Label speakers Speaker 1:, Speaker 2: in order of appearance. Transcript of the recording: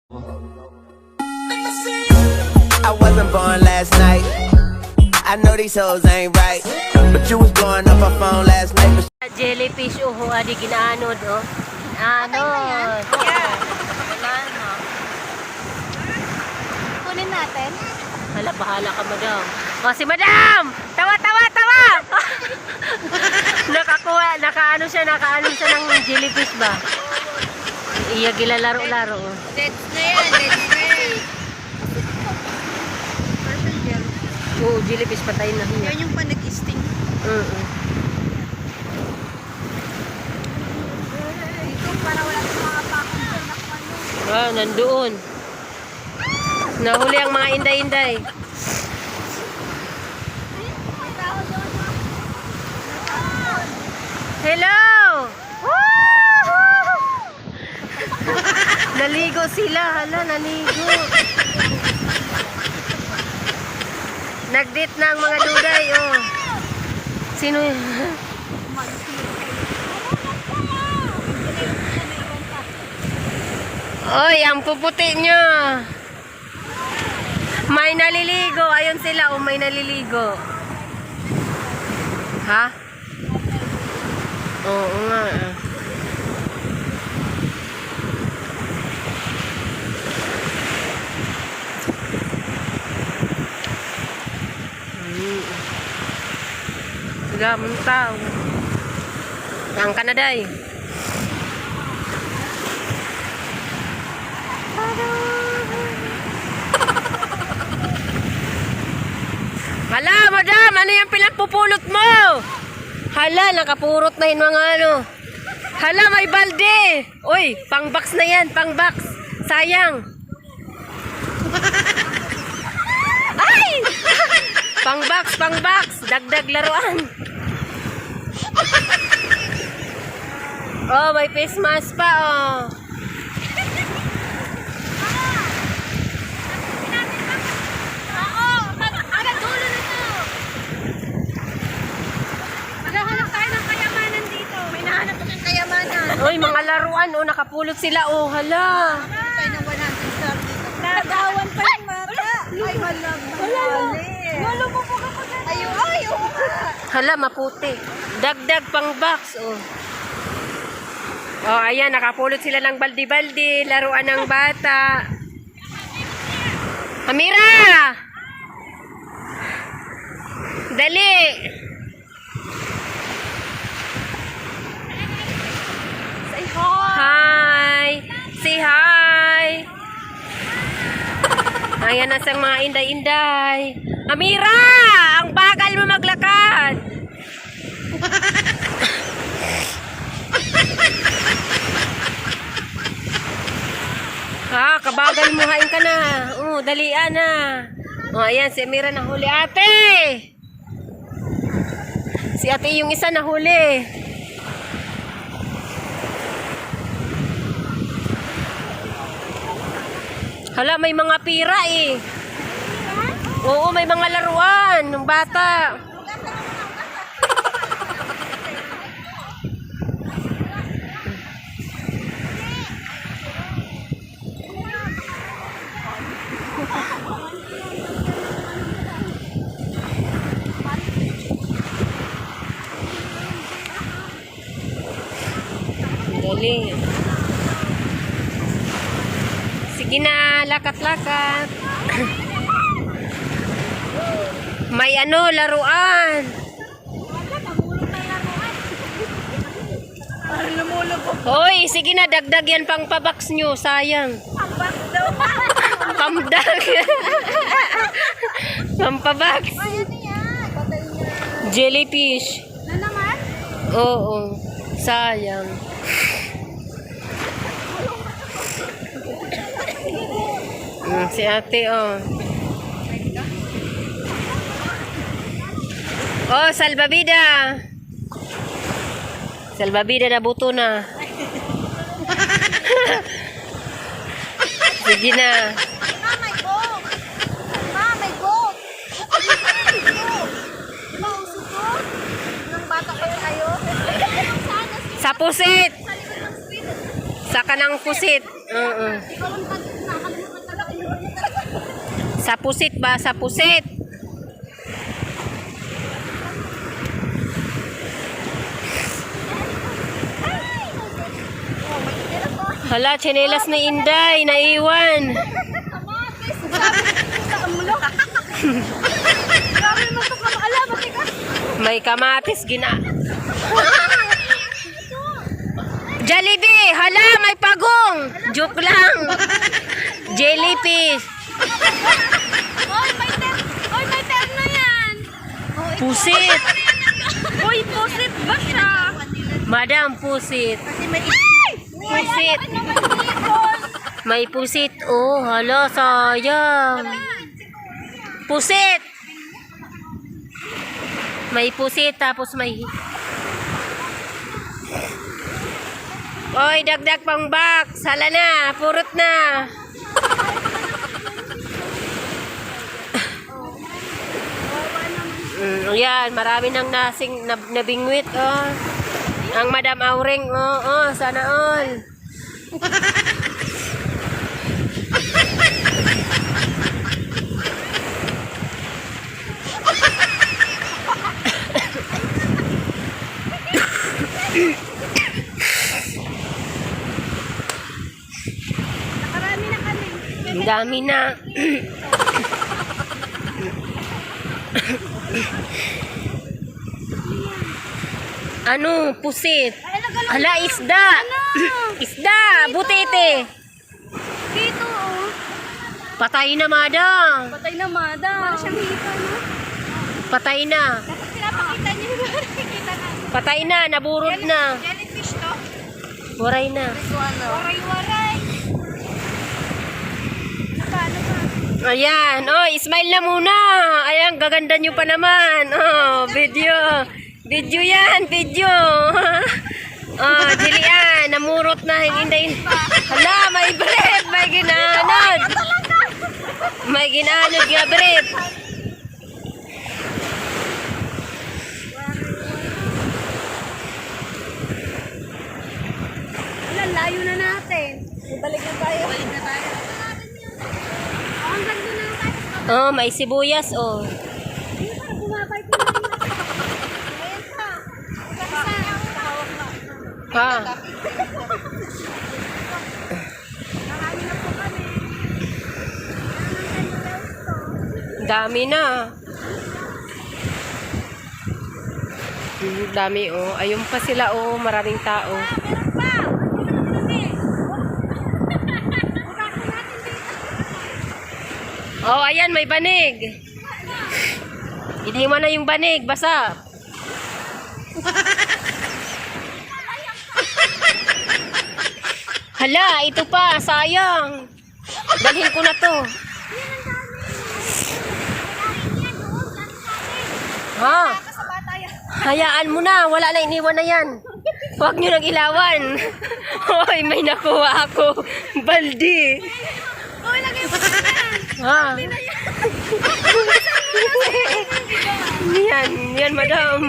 Speaker 1: I wasn't born last night. I know these hoes ain't right, but you was blowing up my phone last night.
Speaker 2: Jellyfish, adi ginaanod, oh. Anod. Wala na.
Speaker 3: Kunin natin.
Speaker 2: Hala, bahala ka, madam. Oh, si madam! Tawa! Nakaano siya ng jellyfish ba? Iya, gilalaro-laro.
Speaker 3: Deads na yan, deads na yan.
Speaker 2: Oo, jellyfish patay na.
Speaker 3: Yan yung panag-sting. Dito, para wala sa mga pakong nakman.
Speaker 2: Ah, nandoon. Nahuli ang mga inday-inday. Hello! Woo! Naligo sila. Hala, naligo. Nag-date na ang mga duday, oh. Sino yun? Oy, ang puputi niya. May naliligo. Ayun sila, oh, may naliligo. Ha? Oo nga. Gamon tao. Ang kanaday. Hala, madam, ano yung pinagpupulot mo? Hala, nakapurot na yung mga ano. Hala, may balde. Uy, pang-box na yan, pang-box. Sayang. Ay! Pang-box. Dagdag laruan. Oh, may face mask pa, oh. Oy, mga laruan, oh, nakapulot sila, oh, hala.
Speaker 3: Tayo ng 100 star dito. Nagawan pa yung mata. Ay, malam. Wala mo po ako na. Ayaw.
Speaker 2: Hala, maputi. Dagdag pang box, oh. Oh, ayan, nakapulot sila ng baldi-baldi, laruan ng bata. Amira! Dali! Hi! Say hi! Ayan na sang mga inday-inday. Amira! Ang bagal mo maglakad! Ha, kabagal mo, hain ka na. Dalian na. Ayan, si Amira nahuli. Ate! Si ate yung isa nahuli. Hala, may mga pira eh. Oo, may mga laruan ng bata. Galing. Sige na, lakat-lakat. May ano, laruan. Hoy, sige na, dagdag yan pang pabox nyo, sayang. Pamdag. Pampabox. Jellyfish.
Speaker 3: Na naman?
Speaker 2: Oo, sayang. Si ate, oh. Oh, salbabida. Salbabida na buto na. Sige na.
Speaker 3: May boat. May boat. Mauso ko. Nang bata ko kayo.
Speaker 2: Sa pusit. Sa kanang pusit.
Speaker 3: Ikaw ang
Speaker 2: Sa pusit ba? Sa pusit. Hala, tsinelas ni Inday, naiwan. May kamatis, Jollibee, hala, may pagong. Joke lang. Jellyfish.
Speaker 3: Oy, may terno yan.
Speaker 2: Pusit.
Speaker 3: Uy, pusit ba siya?
Speaker 2: Madam, pusit. Pusit. May pusit. Oh, hala, sayang. Pusit. May pusit, tapos may... Oy, dagdag pang box. Hala na, purot na. Yan, marami nang nabingwit, oh. Ang Madam Aureng, oh, sana all.
Speaker 3: Nakarami na kami.
Speaker 2: Ang dami na. Ano? Pusit. Hala, isda. Isda, butete.
Speaker 3: Dito, oh.
Speaker 2: Patay na, madam.
Speaker 3: Patay na, madam. Para siyang hika, no?
Speaker 2: Patay na.
Speaker 3: Dapat pinapakita niyo yung nakikita na.
Speaker 2: Patay na, naburod na.
Speaker 3: Jellyfish to?
Speaker 2: Waray na.
Speaker 3: Waray-waray. Ano ba?
Speaker 2: Ayan. Oh, smile na muna. Ayan, gaganda nyo pa naman. Oh, video. Video yan, video. Oh, Jillian, namurot na. Hindi. Hala, may bread. May ginanod. May ginanod nga bread.
Speaker 3: Wala, layo na natin. Balik na tayo. Balik na tayo. Oh, ang ganda na tayo.
Speaker 2: Oh, may sibuyas, oh.
Speaker 3: Ayun, parang bumabay ko na rin. Ayan pa. Tawag na.
Speaker 2: Ha.
Speaker 3: Marami na po kami.
Speaker 2: Dami na. Dami, oh. Ayun pa sila, oh. Maraming tao.
Speaker 3: Meron pa.
Speaker 2: Oh, ayan, may banig. Hindi mo na yung banig, basa. Hala, ito pa, sayang. Dalhin ko na to. Ha? Hayaan mo na, wala na, iniwan na yan. Huwag nyo nang ilawan. Hoy, may nakuha ako. Baldi.
Speaker 3: Uy, lagay mo na yan.
Speaker 2: Ha? Yan, yan, madam.